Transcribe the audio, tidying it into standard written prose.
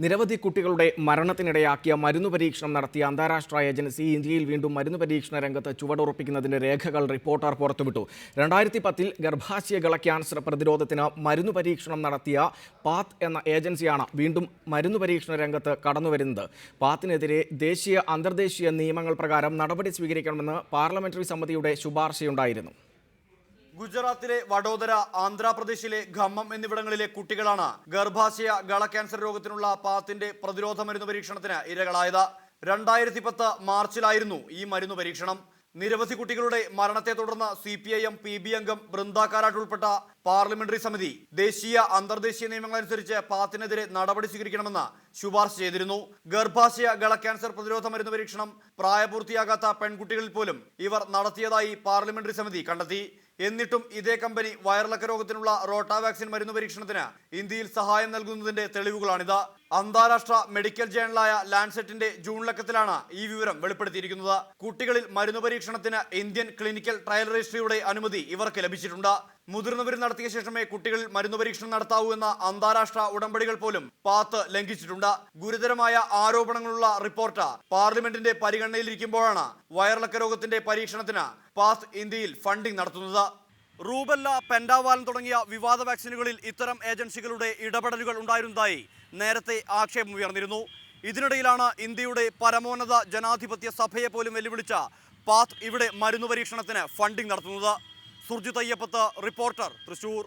നിരവധി കുട്ടികളുടെ മരണത്തിനിടയാക്കിയ മരുന്ന് പരീക്ഷണം നടത്തിയ അന്താരാഷ്ട്ര ഏജൻസി ഇന്ത്യയിൽ വീണ്ടും മരുന്ന് പരീക്ഷണ രംഗത്ത് ചുവടുറപ്പിക്കുന്നതിന്റെ രേഖകൾ റിപ്പോർട്ടർ പുറത്തുവിട്ടു. 2010 ഗർഭാശയഗള ക്യാൻസർ പ്രതിരോധത്തിന് മരുന്ന് പരീക്ഷണം നടത്തിയ പാത്ത് എന്ന ഏജൻസിയാണ് വീണ്ടും മരുന്ന് പരീക്ഷണ രംഗത്ത് കടന്നുവരുന്നത്. പാത്തിനെതിരെ ദേശീയ അന്തർദേശീയ നിയമങ്ങൾ പ്രകാരം നടപടി സ്വീകരിക്കണമെന്ന് പാർലമെന്ററി സമിതിയുടെ ശുപാർശയുണ്ടായിരുന്നു. ഗുജറാത്തിലെ വഡോദര, ആന്ധ്രാപ്രദേശിലെ ഖമ്മം എന്നിവിടങ്ങളിലെ കുട്ടികളാണ് ഗർഭാശയ ഗള ക്യാൻസർ രോഗത്തിനുള്ള പാത്തിന്റെ പ്രതിരോധ മരുന്ന് പരീക്ഷണത്തിന് ഇരകളായത്. 2010 മാർച്ചിലായിരുന്നു ഈ മരുന്ന് പരീക്ഷണം. നിരവധി കുട്ടികളുടെ മരണത്തെ തുടർന്ന് CPIM PB അംഗം ബൃന്ദ കാരാട്ട് ഉൾപ്പെട്ട പാർലമെന്ററി സമിതി ദേശീയ അന്തർദേശീയ നിയമങ്ങളനുസരിച്ച് പാത്തിനെതിരെ നടപടി സ്വീകരിക്കണമെന്ന് ശുപാർശ ചെയ്തിരുന്നു. ഗർഭാശയ ഗള ക്യാൻസർ പ്രതിരോധ മരുന്ന് പരീക്ഷണം പ്രായപൂർത്തിയാകാത്ത പെൺകുട്ടികളിൽ പോലും ഇവർ നടത്തിയതായി പാർലമെന്ററി സമിതി കണ്ടെത്തി. എന്നിട്ടും ഇതേ കമ്പനി വയറിളക്ക രോഗത്തിനുള്ള റോട്ടാ വാക്സിൻ മരുന്ന് പരീക്ഷണത്തിന് ഇന്ത്യയിൽ സഹായം നൽകുന്നതിന്റെ തെളിവുകളാണിത്. അന്താരാഷ്ട്ര മെഡിക്കൽ ജേണലായ ലാൻസെറ്റിന്റെ ജൂൺ ലക്കത്തിലാണ് ഈ വിവരം വെളിപ്പെടുത്തിയിരിക്കുന്നത്. കുട്ടികളിൽ മരുന്ന് പരീക്ഷണത്തിന് ഇന്ത്യൻ ക്ലിനിക്കൽ ട്രയൽ രജിസ്ട്രിയുടെ അനുമതി ഇവർക്ക് ലഭിച്ചിട്ടുണ്ട്. മുതിർന്നവർ നടത്തിയ ശേഷമേ കുട്ടികളിൽ മരുന്ന് പരീക്ഷണം നടത്താവൂ എന്ന അന്താരാഷ്ട്ര ഉടമ്പടികൾ പോലും പാത്ത് ലംഘിച്ചിട്ടുണ്ട്. ഗുരുതരമായ ആരോപണങ്ങളുള്ള റിപ്പോർട്ട് പാർലമെന്റിന്റെ പരിഗണനയിലിരിക്കുമ്പോഴാണ് വയറിളക്ക രോഗത്തിന്റെ പരീക്ഷണത്തിന് പാത്ത് ഇന്ത്യയിൽ ഫണ്ടിംഗ് നടത്തുന്നത്. റൂബെല്ല, പെൻഡാവാലൻ തുടങ്ങിയ വിവാദ വാക്സിനുകളിൽ ഇത്തരം ഏജൻസികളുടെ ഇടപെടലുകൾ ഉണ്ടായിരുന്നതായി നേരത്തെ ആക്ഷേപം ഉയർന്നിരുന്നു. ഇതിനിടയിലാണ് ഇന്ത്യയുടെ പരമോന്നത ജനാധിപത്യ സഭയെ പോലും വെല്ലുവിളിച്ച പാത്ത് ഇവിടെ മരുന്ന് പരീക്ഷണത്തിന് ഫണ്ടിംഗ് നടത്തുന്നത്. സുർജിത് അയ്യപ്പത്ത്, റിപ്പോർട്ടർ, തൃശൂർ.